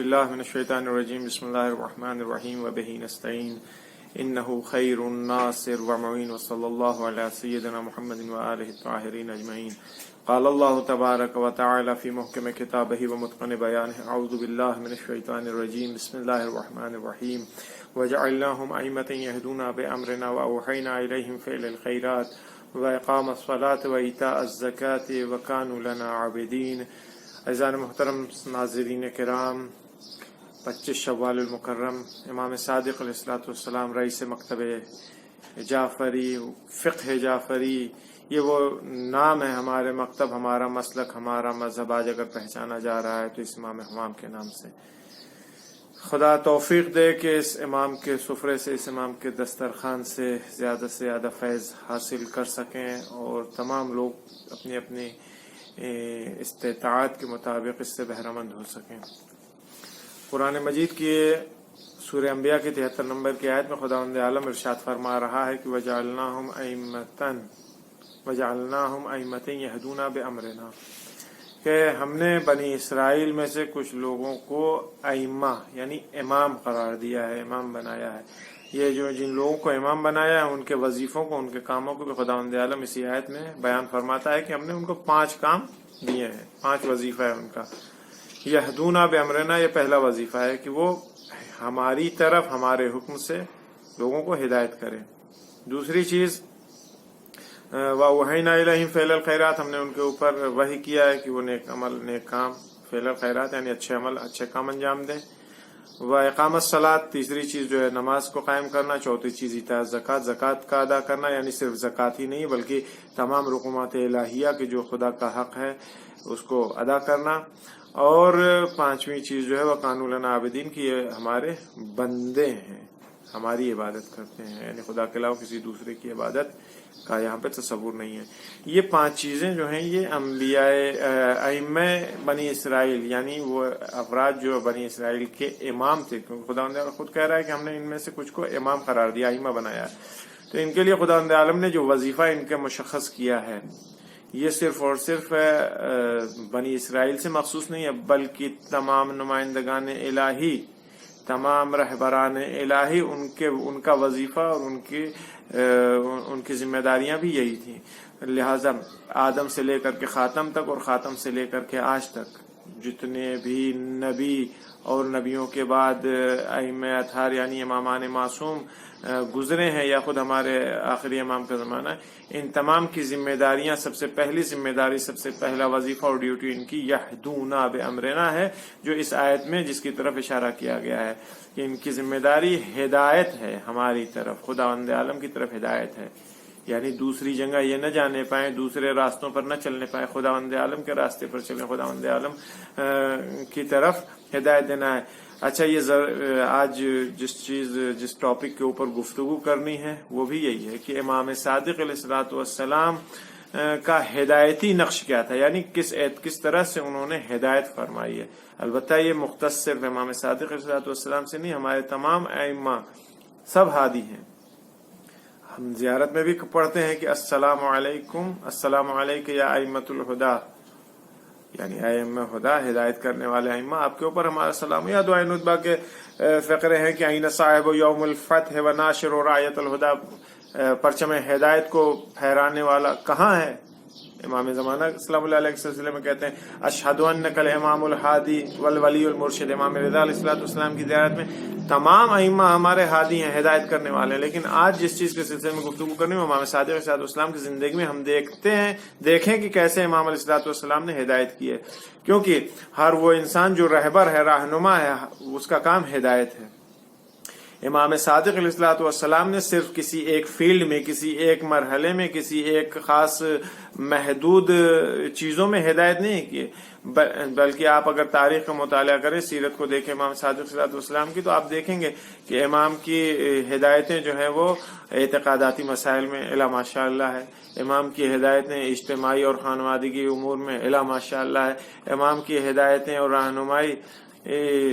باللہ من الشیطان الرجیم بسم اللہ الرحمن الرحیم وبہ نستعین انہ خیر الناصر ومعین وصلی اللہ علی سیدنا محمد وآلہ الطاہرین اجمعین قال اللہ تبارک وتعالی فی محکم کتابہ ومتقن بیانہ اعوذ باللہ من الشیطان الرجیم بسم اللہ الرحمن الرحیم وجعلناہم ائمۃ یہدون بامرنا واوحینا الیہم فعل الخیرات واقام الصلاة وایتاء الزکاة وکانوا لنا عابدین۔ عزیزان محترم ناظرین کرام، 25 شوال المکرم امام صادق علیہ السلام رئیس مکتب جعفری، فقہ جعفری، یہ وہ نام ہے ہمارے مکتب، ہمارا مسلک، ہمارا مذہب آج اگر پہچانا جا رہا ہے تو اس امام حمام کے نام سے۔ خدا توفیق دے کہ اس امام کے سفرے سے، اس امام کے دسترخوان سے زیادہ فیض حاصل کر سکیں اور تمام لوگ اپنی اپنی استطاعت کے مطابق اس سے بہرہ مند ہو سکیں۔ قرآن مجید کی سورہ انبیاء کی 73 نمبر کی آیت میں خداوند عالم ارشاد فرما رہا ہے کہ وجعلناہم ائمۃ یہدون بامرنا، کہ ہم نے بنی اسرائیل میں سے کچھ لوگوں کو ائمہ یعنی امام قرار دیا ہے، امام بنایا ہے۔ یہ جو جن لوگوں کو امام بنایا ہے ان کے وظیفوں کو، ان کے کاموں کو بھی خداوند عالم اسی آیت میں بیان فرماتا ہے کہ ہم نے ان کو 5 کام دیے ہیں، 5 وظیفہ ہے ان کا۔ یہدون بامرنا، یہ پہلا وظیفہ ہے کہ وہ ہماری طرف ہمارے حکم سے لوگوں کو ہدایت کریں۔ دوسری چیز وَأَوْحَيْنَا إِلَيْهِمْ فِعْلَ الْخَيْرَاتِ، ہم نے ان کے اوپر وحی کیا ہے کہ وہ نیک عمل، نیک کام، فعل الخیرات یعنی اچھے عمل، اچھے کام انجام دیں۔ وَإِقَامَ الصَّلَاةِ، تیسری چیز جو ہے نماز کو قائم کرنا۔ چوتھی چیز ایتاء الزکوٰۃ، زکوٰۃ کا ادا کرنا، یعنی صرف زکوٰۃ ہی نہیں بلکہ تمام رقومات الہیہ کے جو خدا کا حق ہے اس کو ادا کرنا۔ اور 5ویں چیز جو ہے وہ وَكَانُوا لَنَا عَابِدِينَ، کہ یہ ہمارے بندے ہیں، ہماری عبادت کرتے ہیں، یعنی خدا کے علاوہ کسی دوسرے کی عبادت کا یہاں پہ تصور نہیں ہے۔ یہ 5 چیزیں جو ہیں یہ انبیاء ائمہ بنی اسرائیل، یعنی وہ افراد جو بنی اسرائیل کے امام تھے، کیونکہ خداوند عالم خود کہہ رہا ہے کہ ہم نے ان میں سے کچھ کو امام قرار دیا، ائمہ بنایا ہے، تو ان کے لیے خداوند عالم نے جو وظیفہ ان کے مشخص کیا ہے یہ صرف اور صرف بنی اسرائیل سے مخصوص نہیں ہے بلکہ تمام نمائندگان الہی، تمام رہبران الہی، ان کا وظیفہ اور ان کی ذمہ داریاں بھی یہی تھیں۔ لہذا آدم سے لے کر کے خاتم تک اور خاتم سے لے کر کے آج تک جتنے بھی نبی اور نبیوں کے بعد ائمہ اطہار یعنی امامان معصوم گزرے ہیں یا خود ہمارے آخری امام کا زمانہ ہے، ان تمام کی ذمہ داریاں، سب سے پہلی ذمہ داری، سب سے پہلا وظیفہ اور ڈیوٹی ان کی یہدون بامرنا ہے، جو اس آیت میں جس کی طرف اشارہ کیا گیا ہے کہ ان کی ذمہ داری ہدایت ہے، ہماری طرف، خداوند عالم کی طرف ہدایت ہے، یعنی دوسری جگہ یہ نہ جانے پائیں، دوسرے راستوں پر نہ چلنے پائیں، خداوند عالم کے راستے پر چلیں، خداوند عالم کی طرف ہدایت دینا ہے۔ اچھا، یہ آج جس ٹاپک کے اوپر گفتگو کرنی ہے وہ بھی یہی ہے کہ امام صادق علیہ السلام کا ہدایتی نقش کیا تھا، یعنی کس طرح سے انہوں نے ہدایت فرمائی ہے۔ البتہ یہ مختص صرف امام صادق علیہ السلام سے نہیں، ہمارے تمام ائمہ سب ہادی ہیں۔ ہم زیارت میں بھی پڑھتے ہیں کہ السلام علیکم، السلام علیکم یا ائمۃ الہدیٰ، یعنی ائمہ ہدا، ہدایت کرنے والے ائمہ، آپ کے اوپر ہمارا سلام۔ یا دعائے ندبہ کے فقرے ہیں کہ این صاحب یوم الفتح و ناشر و رایت الہدیٰ، پرچم ہدایت کو پھہرانے والا کہاں ہے؟ امام زمانہ اسلام اللہ علیہ کے سلسلے میں کہتے ہیں اشہد انک الامام الہادی والولی المرشد۔ امام رضا علیہ السلام کی زیارت میں تمام ائمہ ہمارے ہادی ہیں، ہدایت کرنے والے ہیں۔ لیکن آج جس چیز کے سلسلے میں گفتگو کرنے میں امام صادق علیہ السلام کی زندگی میں ہم دیکھیں کہ کیسے امام علیہ السلام نے ہدایت کی ہے، کیونکہ ہر وہ انسان جو رہبر ہے، رہنما ہے، اس کا کام ہدایت ہے۔ امام صادق علیہ السلام نے صرف کسی ایک فیلڈ میں، کسی ایک مرحلے میں، کسی ایک خاص محدود چیزوں میں ہدایت نہیں کی، بلکہ آپ اگر تاریخ کا مطالعہ کریں، سیرت کو دیکھیں امام صادق علیہ السلام کی، تو آپ دیکھیں گے کہ امام کی ہدایتیں جو ہیں وہ اعتقاداتی مسائل میں الا ماشاء اللہ ہے، امام کی ہدایتیں اجتماعی اور خانوادگی امور میں الا ماشاء اللہ ہے، امام کی ہدایتیں اور رہنمائی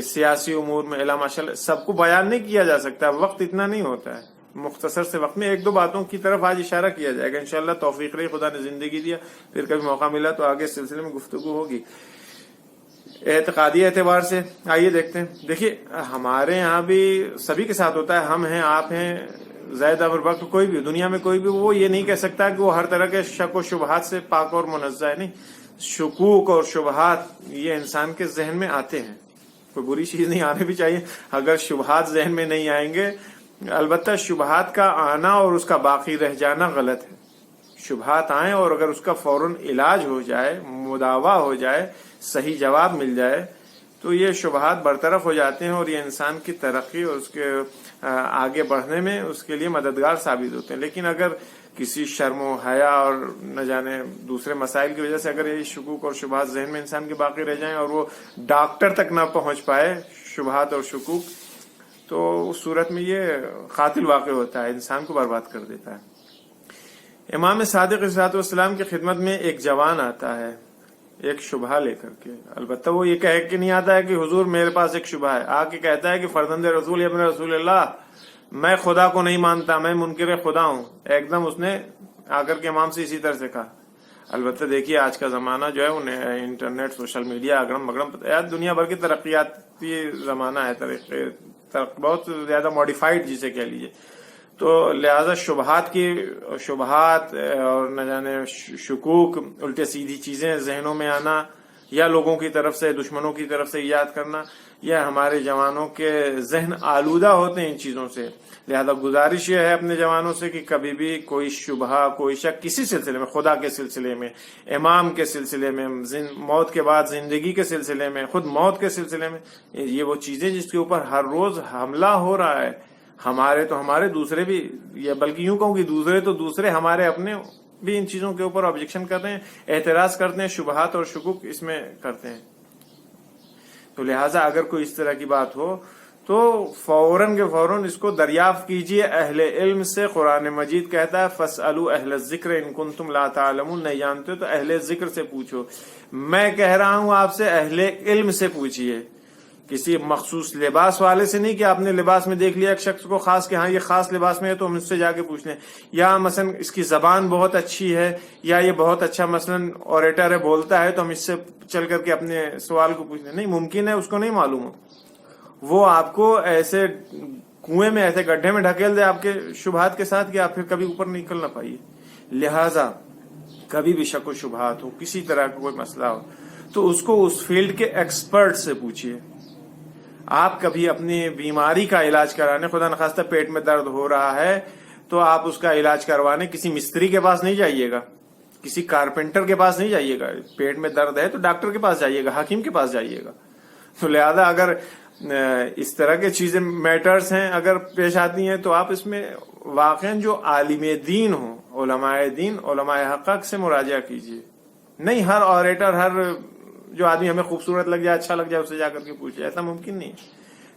سیاسی امور میں الا ماشاء اللہ۔ سب کو بیان نہیں کیا جا سکتا، وقت اتنا نہیں ہوتا ہے، مختصر سے وقت میں 1-2 باتوں کی طرف آج اشارہ کیا جائے گا، انشاءاللہ توفیق رہی، خدا نے زندگی دیا، پھر کبھی موقع ملا تو آگے اس سلسلے میں گفتگو ہوگی۔ اعتقادی اعتبار سے آئیے دیکھتے ہیں. دیکھیے ہمارے یہاں بھی سبھی کے ساتھ ہوتا ہے، ہم ہیں، آپ ہیں، زید امر وقت، کوئی بھی دنیا میں کوئی بھی، وہ یہ نہیں کہہ سکتا کہ وہ ہر طرح کے شک و شبہات سے پاک اور منزہ ہے. نہیں، شکوک اور شبہات یہ انسان کے ذہن میں آتے ہیں، کوئی بری چیز نہیں، آنے بھی چاہیے. اگر شبہات ذہن میں نہیں آئیں گے، البتہ شبہات کا آنا اور اس کا باقی رہ جانا غلط ہے. شبہات آئیں اور اگر اس کا فوراً علاج ہو جائے، مداوا ہو جائے، صحیح جواب مل جائے، تو یہ شبہات برطرف ہو جاتے ہیں اور یہ انسان کی ترقی اور اس کے آگے بڑھنے میں اس کے لیے مددگار ثابت ہوتے ہیں. لیکن اگر کسی شرم و حیا اور نہ جانے دوسرے مسائل کی وجہ سے اگر یہ شکوک اور شبہات ذہن میں انسان کے باقی رہ جائیں اور وہ ڈاکٹر تک نہ پہنچ پائے شبہات اور شکوک، تو اس صورت میں یہ قاتل واقع ہوتا ہے، انسان کو برباد کر دیتا ہے. امام صادق علیہ السلام کی خدمت میں ایک جوان آتا ہے ایک شبہ لے کر کے. البتہ وہ یہ کہہ کے نہیں آتا ہے کہ حضور میرے پاس ایک شبہ ہے، آ کے کہتا ہے کہ فرزند رسول ابن رسول اللہ، میں خدا کو نہیں مانتا، میں منکر خدا ہوں. ایک دم اس نے آ کر کے امام سے اسی طرح سے کہا. البتہ دیکھیے آج کا زمانہ جو ہے وہ انٹرنیٹ، سوشل میڈیا، اگرم بگرم، دنیا بھر کی ترقیاتی زمانہ ہے، بہت زیادہ ماڈیفائڈ جسے کہہ لیجیے. تو لہذا شبہات اور نہ جانے شکوک، الٹے سیدھی چیزیں ذہنوں میں آنا یا لوگوں کی طرف سے، دشمنوں کی طرف سے یاد کرنا، یا ہمارے جوانوں کے ذہن آلودہ ہوتے ہیں ان چیزوں سے. لہذا گزارش یہ ہے اپنے جوانوں سے کہ کبھی بھی کوئی شبہ، کوئی شک کسی سلسلے میں، خدا کے سلسلے میں، امام کے سلسلے میں، موت کے بعد زندگی کے سلسلے میں، خود موت کے سلسلے میں، یہ وہ چیزیں جس کے اوپر ہر روز حملہ ہو رہا ہے، ہمارے دوسرے بھی، یا بلکہ یوں کہوں کہ دوسرے ہمارے اپنے بھی ان چیزوں کے اوپر آبجیکشن کرتے ہیں، اعتراض کرتے ہیں، شبہات اور شکوک اس میں کرتے ہیں. تو لہٰذا اگر کوئی اس طرح کی بات ہو تو فوراً کے فوراً اس کو دریافت کیجئے اہل علم سے. قرآن مجید کہتا ہے فَاسْأَلُوا أَهْلَ الذِّكْرِ إِن كُنتُمْ لَا تَعْلَمُونَ، نہیں جانتے ہو تو اہل ذکر سے پوچھو. میں کہہ رہا ہوں آپ سے اہل علم سے پوچھئے، کسی مخصوص لباس والے سے نہیں کہ آپ نے لباس میں دیکھ لیا ایک شخص کو خاص کہ ہاں یہ خاص لباس میں ہے تو ہم اس سے جا کے پوچھ لیں، یا مثلا اس کی زبان بہت اچھی ہے، یا یہ بہت اچھا مثلا اوریٹر ہے، بولتا ہے، تو ہم اس سے چل کر کے اپنے سوال کو پوچھ لیں. نہیں، ممکن ہے اس کو نہیں معلوم ہو، وہ آپ کو ایسے کنویں میں، ایسے گڈھے میں ڈھکیل دے آپ کے شبہات کے ساتھ کہ آپ پھر کبھی اوپر نکل نہ پائیے. لہذا کبھی بھی شک و شبہات ہو، کسی طرح کا کوئی مسئلہ ہو، تو اس کو اس فیلڈ کے ایکسپرٹ سے پوچھیے. آپ کبھی اپنی بیماری کا علاج کرانے، خدا نخواستہ پیٹ میں درد ہو رہا ہے تو آپ اس کا علاج کروانے کسی مستری کے پاس نہیں جائیے گا، کسی کارپینٹر کے پاس نہیں جائیے گا. پیٹ میں درد ہے تو ڈاکٹر کے پاس جائیے گا، حکیم کے پاس جائیے گا. تو لہذا اگر اس طرح کی چیزیں میٹرز ہیں اگر پیش آتی ہیں تو آپ اس میں واقعاً جو عالم دین ہوں، علماء دین، علماء حقق سے مراجعہ کیجیے. نہیں ہر اوریٹر، ہر جو آدمی ہمیں خوبصورت لگ جائے، اچھا لگ جائے، اسے جا کر کے پوچھے، ایسا ممکن نہیں.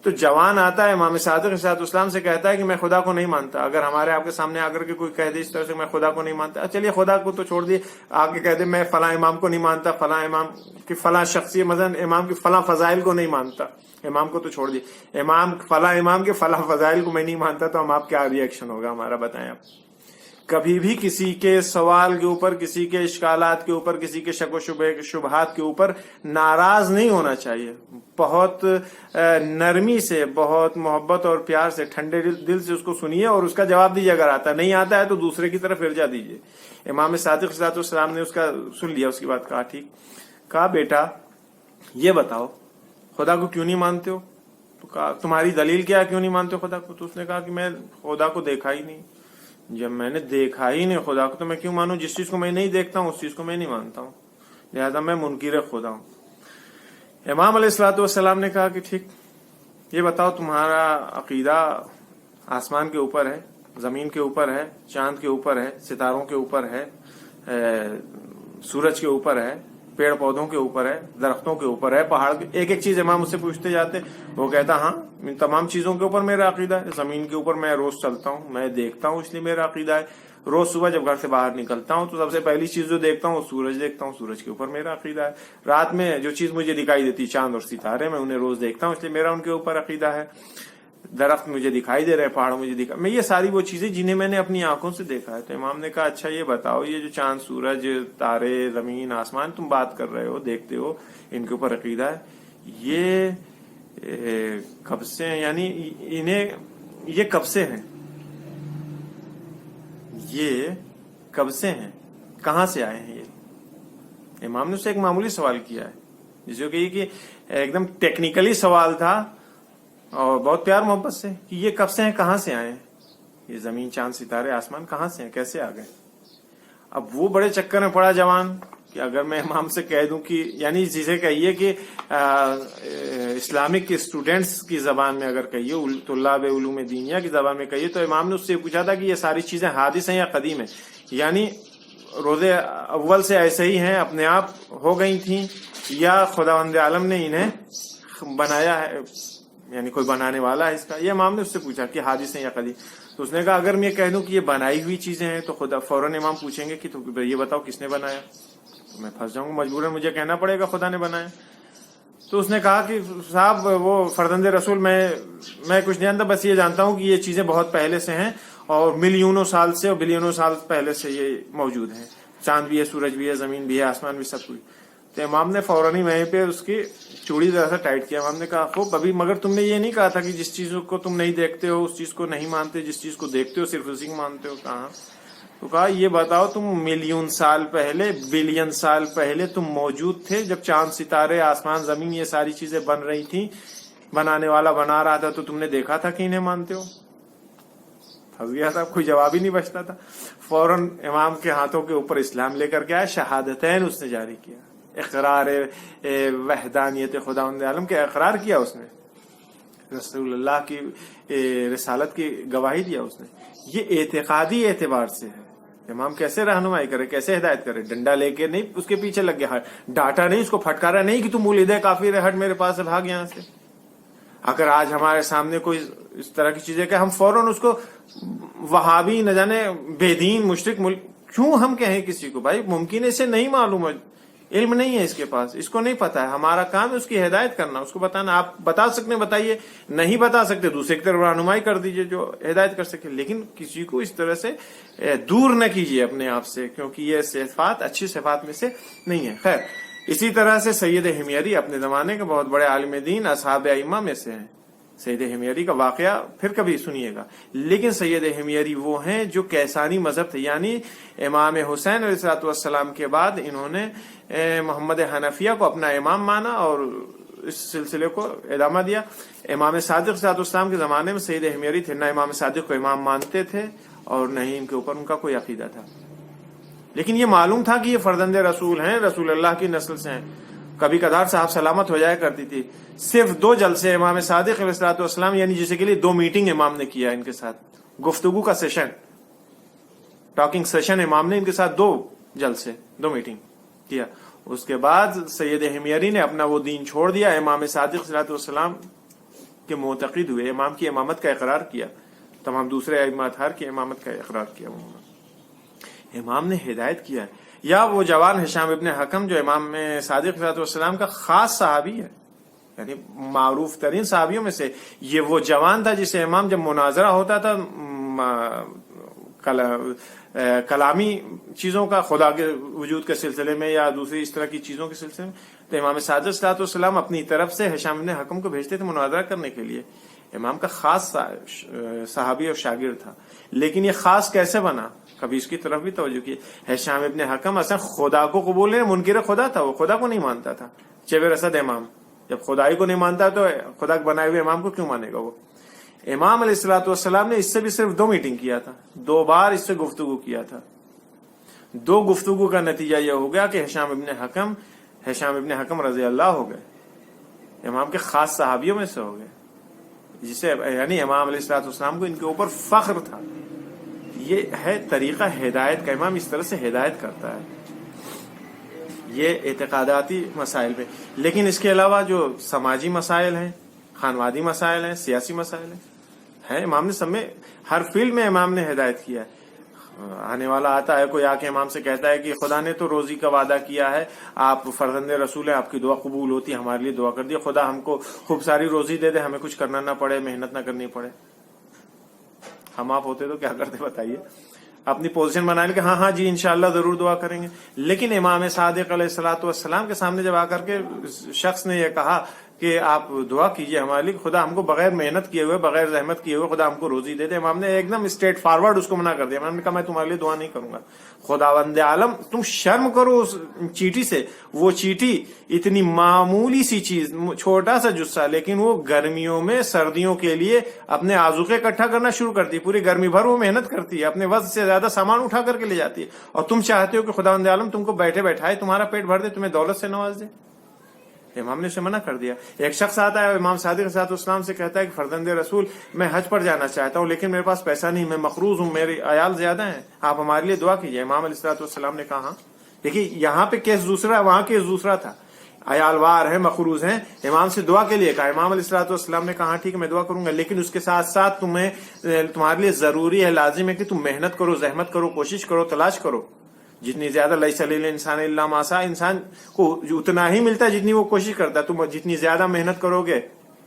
تو جوان آتا ہے امام صادق علیہ السلام سے کہتا ہے کہ میں خدا کو نہیں مانتا. اگر ہمارے آپ کے سامنے آ کر کے کوئی کہہ دے اس طرح سے میں خدا کو نہیں مانتا، چلیے خدا کو تو چھوڑ دیے، آ کے کہہ دے میں فلاں امام کو نہیں مانتا، فلاں امام کی فلاں شخصیت، مثلا امام کی فلاں فضائل کو نہیں مانتا، امام کو تو چھوڑ دیے، فلاں امام کے فلاں فضائل کو میں نہیں مانتا، تو ہم آپ کیا ری ایکشن ہوگا ہمارا، بتائیں آپ. کبھی بھی کسی کے سوال کے اوپر، کسی کے اشکالات کے اوپر، کسی کے شک و شبہات کے اوپر ناراض نہیں ہونا چاہیے. بہت نرمی سے، بہت محبت اور پیار سے، ٹھنڈے دل سے اس کو سنیے اور اس کا جواب دیجیے. اگر آتا نہیں آتا ہے تو دوسرے کی طرف ارجا دیجیے. امام صادق علیہ السلام نے اس کا سن لیا، اس کی بات کہا ٹھیک، کہا بیٹا یہ بتاؤ خدا کو کیوں نہیں مانتے ہو؟ تو کہا تمہاری دلیل کیا ہے کیوں نہیں مانتے ہو خدا کو؟ تو اس نے کہا کہ میں خدا کو دیکھا ہی نہیں. جب میں نے دیکھا ہی نہیں خدا کو تو میں کیوں مانوں؟ جس چیز کو میں نہیں دیکھتا ہوں اس چیز کو میں نہیں مانتا ہوں، لہذا میں منکر خدا ہوں. امام علیہ الصلوۃ والسلام نے کہا کہ ٹھیک، یہ بتاؤ تمہارا عقیدہ آسمان کے اوپر ہے، زمین کے اوپر ہے، چاند کے اوپر ہے، ستاروں کے اوپر ہے، سورج کے اوپر ہے، پیڑ پودوں کے اوپر ہے، درختوں کے اوپر ہے، پہاڑ کے، ایک ایک چیز امام اس سے پوچھتے جاتے. وہ کہتا ہاں ان تمام چیزوں کے اوپر میرا عقیدہ ہے. زمین کے اوپر میں روز چلتا ہوں، میں دیکھتا ہوں، اس لیے میرا عقیدہ ہے. روز صبح جب گھر سے باہر نکلتا ہوں تو سب سے پہلی چیز جو دیکھتا ہوں وہ سورج دیکھتا ہوں، سورج کے اوپر میرا عقیدہ ہے. رات میں جو چیز مجھے دکھائی دیتی چاند اور ستارے، میں انہیں روز دیکھتا ہوں، اس لیے میرا ان کے اوپر عقیدہ ہے. درخت مجھے دکھائی دے رہے، پہاڑ مجھے دکھائی، میں یہ ساری وہ چیزیں جنہیں میں نے اپنی آنکھوں سے دیکھا ہے. تو امام نے کہا اچھا یہ بتاؤ یہ جو چاند، سورج، تارے، زمین، آسمان تم بات کر رہے ہو، دیکھتے ہو، ان کے اوپر عقیدہ ہے. یہ کب سے ہیں، یعنی انہیں یہ کب سے ہیں، یہ کب سے ہیں، کہاں سے آئے ہیں؟ یہ امام نے اس سے ایک معمولی سوال کیا ہے، جسے کہ ایک دم ٹیکنیکلی سوال تھا اور بہت پیار محبت سے، کہ یہ کب سے ہیں، کہاں سے آئے ہیں، یہ زمین چاند ستارے آسمان کہاں سے ہیں، کیسے آ گئے؟ اب وہ بڑے چکر میں پڑا جوان کہ اگر میں امام سے کہہ دوں کہ یعنی جسے کہیے کہ اسلامک اسٹوڈینٹس کی زبان میں اگر کہیے، طلاب علوم دینیا کی زبان میں کہیے، تو امام نے اس سے پوچھا تھا کہ یہ ساری چیزیں حادث ہیں یا قدیم ہیں، یعنی روز اول سے ایسے ہی ہیں، اپنے آپ ہو گئی تھیں، یا خداوند عالم نے انہیں بنایا ہے، یعنی کوئی بنانے والا ہے اس کا؟ یہ امام نے اس سے پوچھا کہ حادث ہیں یا قدیم. تو اس نے کہا اگر میں کہہ دوں کہ یہ بنائی ہوئی چیزیں ہیں تو خدا فوراً امام پوچھیں گے کہ تو یہ بتاؤ کس نے بنایا، تو میں پھنس جاؤں گا، مجبوراً مجھے کہنا پڑے گا خدا نے بنایا. تو اس نے کہا کہ صاحب وہ فرزند رسول میں کچھ نہیں جانتا، بس یہ جانتا ہوں کہ یہ چیزیں بہت پہلے سے ہیں اور ملینوں سال سے اور بلینوں سال پہلے سے یہ موجود ہیں، چاند بھی ہے، سورج بھی ہے، زمین بھی ہے، آسمان بھی، سب کچھ. تو امام نے فوراً ہی وہیں پہ اس کی چوڑی ذرا سا ٹائٹ کیا. امام نے کہا خوب، ابھی مگر تم نے یہ نہیں کہا تھا کہ جس چیز کو تم نہیں دیکھتے ہو اس چیز کو نہیں مانتے، جس چیز کو دیکھتے ہو صرف اسی کو مانتے ہو. کہاں؟ تو کہا یہ بتاؤ تم ملین سال پہلے، بلین سال پہلے تم موجود تھے جب چاند ستارے آسمان زمین یہ ساری چیزیں بن رہی تھیں، بنانے والا بنا رہا تھا، تو تم نے دیکھا تھا کہ انہیں مانتے ہو؟ پھنس گیا تھا، کوئی جواب ہی نہیں بچتا تھا. فوراً امام کے ہاتھوں کے اوپر اسلام لے کر کے آیا، شہادتین اس نے جاری کیا، اقرار وحدانیت خداوند عالم کے اقرار کیا اس نے، رسول اللہ کی رسالت کی گواہی دیا اس نے. یہ اعتقادی اعتبار سے ہے. امام کیسے رہنمائی کرے، کیسے ہدایت کرے؟ ڈنڈا لے کے نہیں، اس کے پیچھے لگ گیا، ڈانٹا نہیں، اس کو پھٹکارا نہیں کہ تم مولد ہے، کافر ہے، ہٹ میرے پاس سے، بھاگ یہاں سے. اگر آج ہمارے سامنے کوئی اس طرح کی چیزیں کہ ہم فوراً اس کو وہابی، نہ جانے بے دین، مشرک کیوں ہم کہیں کسی کو؟ بھائی ممکن ہے اسے نہیں معلوم ہے، علم نہیں ہے اس کے پاس، اس کو نہیں پتا ہے. ہمارا کام ہے اس کی ہدایت کرنا، اس کو بتانا. آپ بتا سکتے ہیں بتائیے، نہیں بتا سکتے دوسرے کی طرف رہنمائی کر دیجئے جو ہدایت کر سکے، لیکن کسی کو اس طرح سے دور نہ کیجیے اپنے آپ سے، کیونکہ یہ صفات اچھی صفات میں سے نہیں ہے. خیر، اسی طرح سے سید حمیری اپنے زمانے کے بہت بڑے عالم دین، اصحاب ائمہ میں سے ہیں. سید حمیری کا واقعہ پھر کبھی سنیے گا. لیکن سید حمیری وہ ہیں جو کیسانی مذہب تھے، یعنی امام حسین علیہ السلام کے بعد انہوں نے محمد حنفیہ کو اپنا امام مانا اور اس سلسلے کو ادامہ دیا. امام صادق علیہ السلام کے زمانے میں سید حمیری تھے، نہ امام صادق کو امام مانتے تھے اور نہ ہی ان کے اوپر ان کا کوئی عقیدہ تھا. لیکن یہ معلوم تھا کہ یہ فرزند رسول ہیں، رسول اللہ کی نسل سے ہیں. کبھی کبھار صاحب سلامت ہو جایا کرتی تھی. صرف 2 جلسے امام صادق علیہ السلام، یعنی جسے کے لیے 2 میٹنگ امام نے کیا ان کے ساتھ، گفتگو کا سیشن، ٹاکنگ سیشن امام نے ان کے ساتھ 2 جلسے 2 میٹنگ کیا. اس کے بعد سید حمیری نے اپنا وہ دین چھوڑ دیا، امام صادق علیہ السلام کے معتقد ہوئے، امام کی امامت کا اقرار کیا، تمام دوسرے ائمہ اطہار کی امامت کا اقرار کیا. امام نے ہدایت کیا. یا وہ جوان ہشام ابن حکم جو امام صادق علیہ السلام کا خاص صحابی ہے، یعنی معروف ترین صحابیوں میں سے، یہ وہ جوان تھا جسے امام جب مناظرہ ہوتا تھا کلامی چیزوں کا، خدا کے وجود کے سلسلے میں یا دوسری اس طرح کی چیزوں کے سلسلے میں، تو امام صادق علیہ السلام اپنی طرف سے ہشام ابن حکم کو بھیجتے تھے مناظرہ کرنے کے لیے. امام کا خاص صحابی اور شاگرد تھا. لیکن یہ خاص کیسے بنا، کبھی اس کی طرف بھی توجہ کی. ہشام ابن حکم اصلا خدا کو قبول نہیں، منکر خدا تھا، وہ خدا کو نہیں مانتا تھا. چبر اسد امام جب خدائی کو نہیں مانتا تو خدا کے بنائے ہوئے امام کو کیوں مانے گا وہ؟ امام علیہ الصلوۃ والسلام نے اس سے بھی صرف 2 میٹنگ کیا تھا، 2 بار اس سے گفتگو کیا تھا. 2 گفتگو کا نتیجہ یہ ہو گیا کہ ہشام ابن حکم رضی اللہ ہو گئے، امام کے خاص صحابیوں میں سے ہو گئے، جسے یعنی امام علیہ الصلوۃ والسلام کو ان کے اوپر فخر تھا. یہ ہے طریقہ ہدایت کا، امام اس طرح سے ہدایت کرتا ہے، یہ اعتقاداتی مسائل پہ. لیکن اس کے علاوہ جو سماجی مسائل ہیں، خانوادی مسائل ہیں، سیاسی مسائل ہیں، امام نے سب میں، ہر فیلڈ میں امام نے ہدایت کیا ہے. آنے والا آتا ہے، کوئی آ کے امام سے کہتا ہے کہ خدا نے تو روزی کا وعدہ کیا ہے، آپ فرزند رسول ہیں، آپ کی دعا قبول ہوتی ہے، ہمارے لیے دعا کر دیے، خدا ہم کو خوب ساری روزی دے دے، ہمیں کچھ کرنا نہ پڑے، محنت نہ کرنی پڑے. ہم آپ ہوتے تو کیا کرتے بتائیے؟ اپنی پوزیشن بنا لیں کہ ہاں جی انشاءاللہ ضرور دعا کریں گے. لیکن امام صادق علیہ الصلوۃ والسلام کے سامنے جب آ کر کے شخص نے یہ کہا کہ آپ دعا کیجئے ہمارے لیے، خدا ہم کو بغیر محنت کیے ہوئے، بغیر زحمت کیے ہوئے خدا ہم کو روزی دے دے. امام نے ایک دم اسٹریٹ فارورڈ اس کو منع کر دیا. امام نے کہا میں تمہارے لیے دعا نہیں کروں گا. خداوند عالم تم شرم کرو اس چیٹی سے. وہ چیٹی اتنی معمولی سی چیز، چھوٹا سا جسہ، لیکن وہ گرمیوں میں سردیوں کے لیے اپنے آذوقے اکٹھا کرنا شروع کرتی ہے. پوری گرمی بھر وہ محنت کرتی ہے، اپنے وزن سے زیادہ سامان اٹھا کر کے لے جاتی ہے، اور تم چاہتے ہو کہ خداوند عالم تم کو بیٹھے بیٹھائے تمہارا پیٹ بھر دے، تمہیں دولت سے نواز دے. امام نے اسے منع کر دیا. ایک شخص آتا ہے امام صادق علیہ السلام سے کہتا ہے کہ فرزند رسول میں حج پر جانا چاہتا ہوں لیکن میرے پاس پیسہ نہیں، میں مقروض ہوں، میرے عیال زیادہ ہیں، آپ ہمارے لیے دعا کیجیے. امام علیہ السلام نے کہا دیکھیے یہاں پہ کیس دوسرا، وہاں کیس دوسرا تھا. عیال وار ہیں، مقروض ہیں، امام سے دعا کے لیے کہا. امام علیہ السلام نے کہا ٹھیک ہے میں دعا کروں گا، لیکن اس کے ساتھ ساتھ تمہارے لیے ضروری ہے، لازم ہے کہ تم محنت کرو، زحمت کرو، کوشش کرو، تلاش کرو. جتنی زیادہ لیس للانسان الا ما سعى، انسان کو اتنا ہی ملتا ہے جتنی وہ کوشش کرتا ہے. تم جتنی زیادہ محنت کرو گے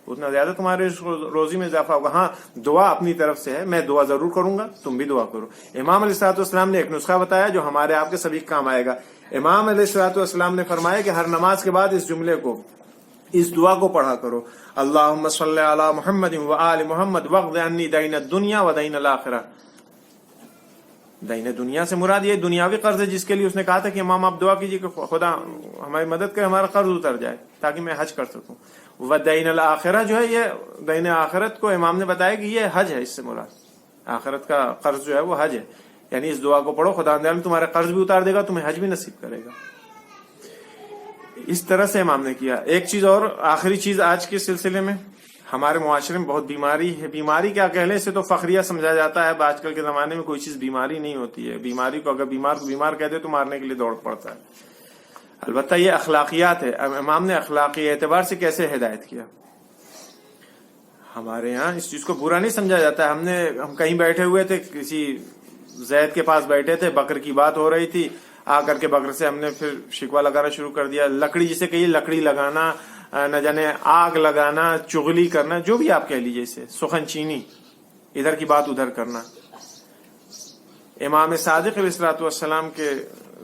اتنا زیادہ تمہارے روزی میں اضافہ ہوگا. ہاں دعا اپنی طرف سے ہے، میں دعا ضرور کروں گا، تم بھی دعا کرو. امام علیہ السلام نے ایک نسخہ بتایا جو ہمارے آپ کے سبھی کام آئے گا. امام علیہ السلام نے فرمایا کہ ہر نماز کے بعد اس جملے کو، اس دعا کو پڑھا کرو، اللہم صلی علی محمد وآل محمد واقض عنی دین الدنیا ودین الآخرہ. دین دنیا سے مراد یہ دنیاوی قرض ہے جس کے لیے اس نے کہا تھا کہ امام آپ دعا کیجیے کہ خدا ہماری مدد کرے، ہمارا قرض اتر جائے تاکہ میں حج کر سکوں. ودین الآخرہ جو ہے یہ دین آخرت کو امام نے بتایا کہ یہ حج ہے، اس سے مراد آخرت کا قرض جو ہے وہ حج ہے. یعنی اس دعا کو پڑھو، خدا تمہارا قرض بھی اتار دے گا، تمہیں حج بھی نصیب کرے گا. اس طرح سے امام نے کیا. ایک چیز اور، آخری چیز آج کے سلسلے میں، ہمارے معاشرے میں بہت بیماری ہے. بیماری کیا کہنے سے تو فخریہ سمجھا جاتا ہے. آج کل کے زمانے میں کوئی چیز بیماری نہیں ہوتی ہے. بیماری کو اگر بیمار کو بیمار کہتے تو مارنے کے لیے دوڑ پڑتا ہے. البتہ یہ اخلاقیات ہے. امام نے اخلاقی اعتبار سے کیسے ہدایت کیا. ہمارے ہاں اس چیز کو برا نہیں سمجھا جاتا ہے. ہم کہیں بیٹھے ہوئے تھے، کسی زید کے پاس بیٹھے تھے، بکر کی بات ہو رہی تھی. آ کر کے بکر سے ہم نے پھر شکوہ لگانا شروع کر دیا. لکڑی جسے کہیے، لکڑی لگانا، نہ جانے آگ لگانا، چغلی کرنا، جو بھی آپ کہہ لیجیے، اسے سخن چینی، ادھر کی بات ادھر کرنا. امام صادق علیہ السلام کے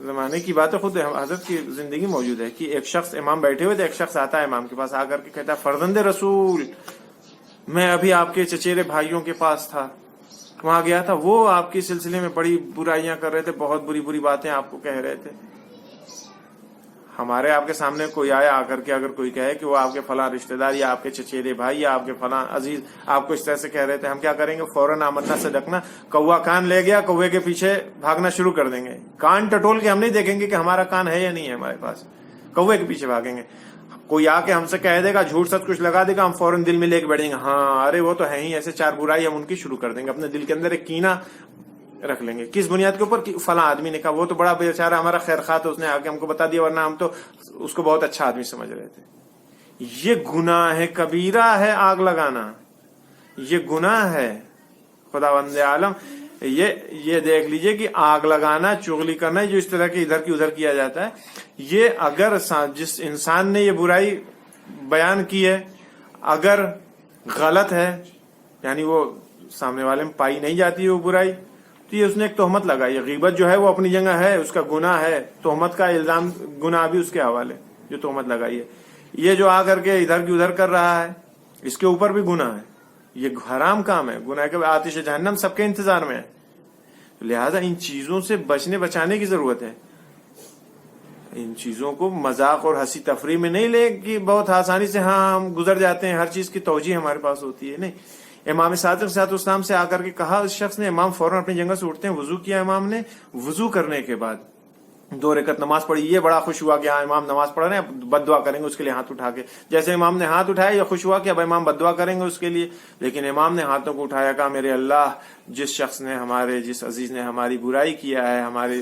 زمانے کی بات ہے، خود حضرت کی زندگی موجود ہے کہ ایک شخص، امام بیٹھے ہوئے تھے، ایک شخص آتا ہے امام کے پاس، آ کر کے کہتا ہے فرزند رسول میں ابھی آپ کے چچیرے بھائیوں کے پاس تھا، وہاں گیا تھا، وہ آپ کے سلسلے میں بڑی برائیاں کر رہے تھے، بہت بری بری باتیں آپ کو کہہ رہے تھے. ہمارے آپ کے سامنے کوئی آیا، آ کر کے اگر کوئی کہے کہ وہ آپ کے فلاں رشتہ دار یا آپ کے چچیرے بھائی یا آپ کے فلاں عزیز آپ کو اس طرح سے کہہ رہے تھے، ہم کیا کریں گے؟ فوراً آمدنا سے ڈکنا. کوا کان لے گیا، کوے کے پیچھے بھاگنا شروع کر دیں گے. کان ٹٹول کے ہم نہیں دیکھیں گے کہ ہمارا کان ہے یا نہیں ہے ہمارے پاس، کوے کے پیچھے بھاگیں گے. کوئی آ کے ہم سے کہہ دے گا، جھوٹ سچ کچھ لگا دے گا، ہم فوراً دل میں لے کے بیٹھیں گے، ہاں ارے وہ تو ہے ہی ایسے، چار برائی ہم ان کی شروع کر دیں گے. اپنے دل کے اندر ایک کینہ رکھ لیں گے. کس بنیاد کے اوپر؟ فلاں آدمی نے کہا، وہ تو بڑا بیچارہ ہمارا خیر خواہ تھا، اس نے آ کے ہم کو بتا دیا، ورنہ ہم تو اس کو بہت اچھا آدمی سمجھ رہے تھے. یہ گناہ ہے، کبیرہ ہے آگ لگانا، یہ گناہ ہے. خداوند عالم یہ دیکھ لیجئے کہ آگ لگانا، چغلی کرنا، جو اس طرح کی ادھر کی ادھر کیا جاتا ہے، یہ اگر جس انسان نے یہ برائی بیان کی ہے اگر غلط ہے، یعنی وہ سامنے والے میں پائی نہیں جاتی ہے وہ برائی، تو یہ اس نے ایک تہمت لگائی ہے. غیبت جو ہے وہ اپنی جگہ ہے، اس کا گناہ ہے، تہمت کا الزام گناہ بھی اس کے حوالے جو تہمت لگائی ہے. یہ جو آ کر کے ادھر کی ادھر کر رہا ہے، اس کے اوپر بھی گناہ ہے. یہ حرام کام ہے، گناہ کے آتش جہنم سب کے انتظار میں ہے. لہذا ان چیزوں سے بچانے کی ضرورت ہے. ان چیزوں کو مذاق اور ہنسی تفریح میں نہیں لے کہ بہت آسانی سے ہاں ہم گزر جاتے ہیں، ہر چیز کی توجیہ ہمارے پاس ہوتی ہے. نہیں، امام صادق علیہ السلام سے آ کر کے کہا اس شخص نے، امام فوراً اپنی جگہ سے اٹھتے ہیں، وضو کیا امام نے، وضو کرنے کے بعد 2 رکعت نماز پڑھی. یہ بڑا خوش ہوا کہ ہاں امام نماز پڑھ رہے ہیں، بد دعا کریں گے اس کے لیے ہاتھ اٹھا کے. جیسے امام نے ہاتھ اٹھایا، یہ خوش ہوا کہ اب امام بد دعا کریں گے اس کے لیے، لیکن امام نے ہاتھوں کو اٹھایا، کہا میرے اللہ، جس شخص نے جس عزیز نے ہماری برائی کیا ہے، ہماری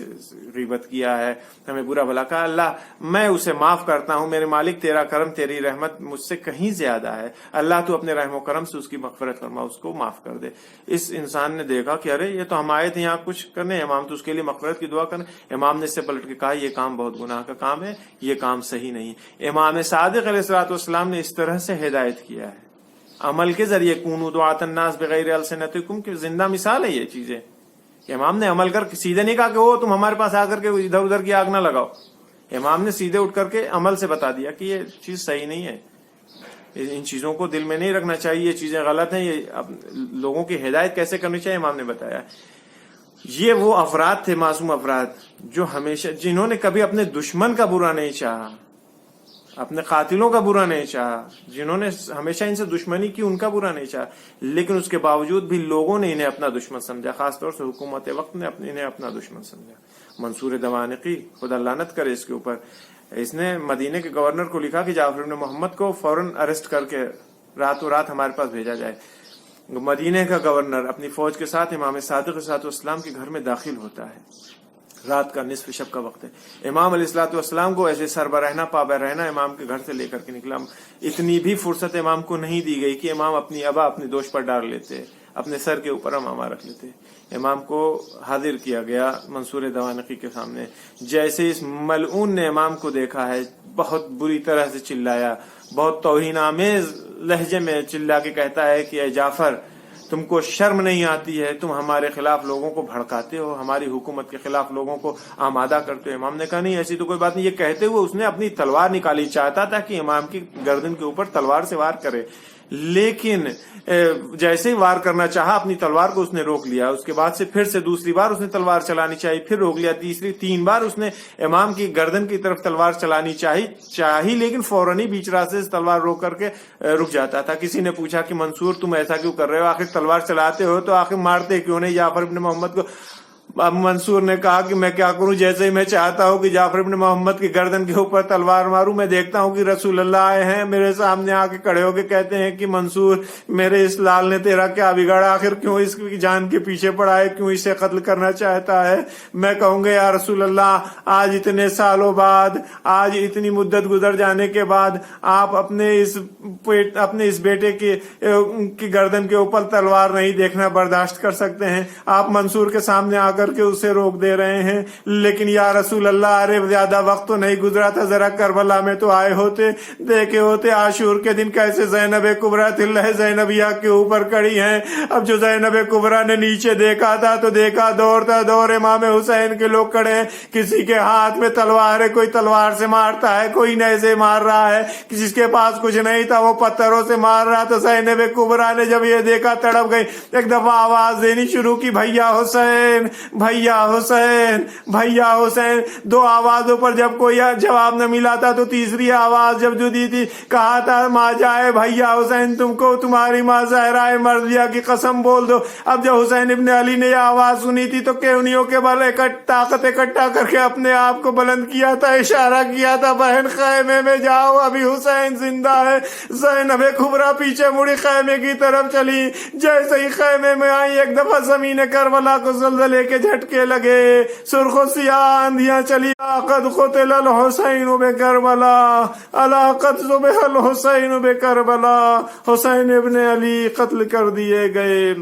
غیبت کیا ہے، ہمیں برا بھلا کہا، اللہ میں اسے معاف کرتا ہوں. میرے مالک تیرا کرم، تیری رحمت مجھ سے کہیں زیادہ ہے. اللہ تو اپنے رحم و کرم سے اس کی مغفرت فرما، اس کو معاف کر دے. اس انسان نے دیکھا کہ ارے یہ تو ہم آئے تھے یہاں کچھ کرنے، امام تو اس کے لیے مغفرت کی دعا کرنے. امام نے اس سے پلٹ کے کہا یہ کام بہت گناہ کا کام ہے، یہ کام صحیح نہیں. امام صادق علیہ السلام نے اس طرح سے ہدایت کیا ہے عمل کے ذریعے. کونوا دعاۃ الناس بغیر السنتکم، کی زندہ مثال ہے یہ چیزیں. امام نے عمل کر سیدھے نہیں کہا کہ وہ تم ہمارے پاس آ کر کے ادھر ادھر کی آگ نہ لگاؤ. امام نے سیدھے اٹھ کر کے عمل سے بتا دیا کہ یہ چیز صحیح نہیں ہے. ان چیزوں کو دل میں نہیں رکھنا چاہیے، یہ چیزیں غلط ہیں، یہ لوگوں کی ہدایت کیسے کرنی چاہیے امام نے بتایا۔ یہ وہ افراد تھے، معصوم افراد، جو ہمیشہ جنہوں نے کبھی اپنے دشمن کا برا نہیں چاہا، اپنے قاتلوں کا برا نہیں چاہا، جنہوں نے ہمیشہ ان سے دشمنی کی ان کا برا نہیں چاہا، لیکن اس کے باوجود بھی لوگوں نے انہیں اپنا دشمن سمجھا، خاص طور سے حکومت وقت نے انہیں اپنا دشمن سمجھا۔ منصور دوانقی، خدا لعنت کرے اس کے اوپر، اس نے مدینے کے گورنر کو لکھا کہ جعفر بن محمد کو فوراً اریسٹ کر کے راتوں رات ہمارے پاس بھیجا جائے۔ مدینے کا گورنر اپنی فوج کے ساتھ امام صادق علیہ السلام کے گھر میں داخل ہوتا ہے، رات کا نصف شب کا وقت ہے۔ امام علیہ السلام کو ایسے سربراہنا پابرہنا امام کے گھر سے لے کر کے نکلا، اتنی بھی فرصت امام کو نہیں دی گئی کہ امام اپنی ابا اپنی دوش پر ڈال لیتے، اپنے سر کے اوپر امامہ رکھ لیتے۔ امام کو حاضر کیا گیا منصور دوانقی کے سامنے۔ جیسے اس ملعون نے امام کو دیکھا ہے، بہت بری طرح سے چلایا، بہت توہین آمیز لہجے میں چلا کے کہتا ہے کہ اے جعفر، تم کو شرم نہیں آتی ہے؟ تم ہمارے خلاف لوگوں کو بھڑکاتے ہو، ہماری حکومت کے خلاف لوگوں کو آمادہ کرتے ہو۔ امام نے کہا نہیں، ایسی تو کوئی بات نہیں۔ یہ کہتے ہوئے اس نے اپنی تلوار نکالی، چاہتا تھا کہ امام کی گردن کے اوپر تلوار سے وار کرے، لیکن جیسے ہی وار کرنا چاہا اپنی تلوار کو اس نے روک لیا۔ اس کے بعد سے پھر سے دوسری بار اس نے تلوار چلانی چاہی، پھر روک لیا، تین بار اس نے امام کی گردن کی طرف تلوار چلانی چاہی، لیکن فوراً ہی بیچ راستے سے تلوار روک کر کے رک جاتا تھا۔ کسی نے پوچھا کہ منصور تم ایسا کیوں کر رہے ہو؟ آخر تلوار چلاتے ہو تو آخر مارتے کیوں نہیں جعفر بن محمد کو؟ اب منصور نے کہا کہ میں کیا کروں، جیسے ہی میں چاہتا ہوں کہ جعفر بن محمد کی گردن کے اوپر تلوار ماروں، میں دیکھتا ہوں کہ رسول اللہ آئے ہیں، میرے سامنے آ کے کھڑے ہو کے کہتے ہیں کہ منصور، میرے اس لال نے تیرا کیا بگاڑا؟ آخر کیوں اس کی جان کے پیچھے پڑا ہے؟ کیوں اسے قتل کرنا چاہتا ہے؟ میں کہوں گا یا رسول اللہ، آج اتنے سالوں بعد، آج اتنی مدت گزر جانے کے بعد آپ اپنے اس بیٹے کی گردن کے اوپر تلوار نہیں دیکھنا برداشت کر سکتے ہیں؟ آپ منصور کے سامنے آ کر کے اسے روک دے رہے ہیں، لیکن یا رسول اللہ، ارے زیادہ وقت تو نہیں گزرا تھا، ذرا کربلا میں تو آئے ہوتے، دیکھے ہوتے عاشور کے دن کیسے زینب کبریٰ تلہ زینبیہ کے اوپر کڑی ہیں۔ اب جو زینب کبریٰ نے نیچے دیکھا تھا تو دیکھا دور امام حسین کے لوگ کھڑے ہیں، کسی کے ہاتھ میں تلوار ہے، کوئی تلوار سے مارتا ہے، کوئی نیزے مار رہا ہے، جس کے پاس کچھ نہیں تھا وہ پتھروں سے مار رہا تھا۔ زینب کبریٰ نے جب یہ دیکھا تڑپ گئی، ایک دفعہ آواز دینی شروع کی، بھیا حسین، بھیا حسین، بھیا حسین۔ دو آوازوں پر جب کوئی جواب نہ ملا تھا تو تیسری آواز جب جو دی تھی، کہا تھا ماں جائے بھیا حسین، تم کو تمہاری ماں زہرا مرضیہ کی قسم بول دو۔ اب جب حسین ابن علی نے یہ آواز سنی تھی تو کیونیوں کے بل طاقت اکٹھا کر کے اپنے آپ کو بلند کیا تھا، اشارہ کیا تھا، بہن خیمے میں جاؤ، ابھی حسین زندہ ہے۔ زینب کبریٰ پیچھے مڑی، خیمے کی طرف چلی۔ جیسے ہی خیمے میں آئی، ایک دفعہ زمین کربلا کو زلزلے کے جھٹکے لگے، سرخ و سیاہ آندھیاں چلی۔ قد قتل الحسین بکربلا، الا قد ذبح الحسین بکربلا، حسین ابن علی قتل کر دیے گئے۔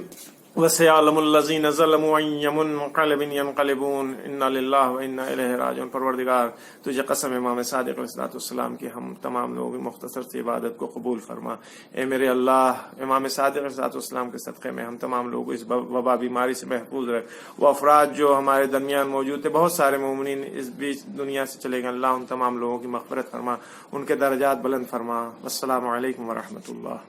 وَسَيَعْلَمُ الَّذِينَ ظَلَمُوا أَيَّ مُنقَلِبٍ يَنقَلِبُونَ إِنَّا لِلَّهِ وَإِنَّا إِلَيْهِ رَاجِعُونَ۔ پروردگار تجھے قسم امام صادق علیہ السلام کی، ہم تمام لوگوں کی مختصر سی عبادت کو قبول فرما۔ اے میرے اللہ، امام صادق علیہ السلام کے صدقے میں ہم تمام لوگوں کو اس وبا بیماری سے محفوظ رکھ۔ وہ افراد جو ہمارے درمیان موجود تھے، بہت سارے مومنین اس بیچ دنیا سے چلے گئے، اللہ ان تمام لوگوں کی مغفرت فرما، ان کے درجات بلند فرما۔ السلام علیکم ورحمۃ اللہ۔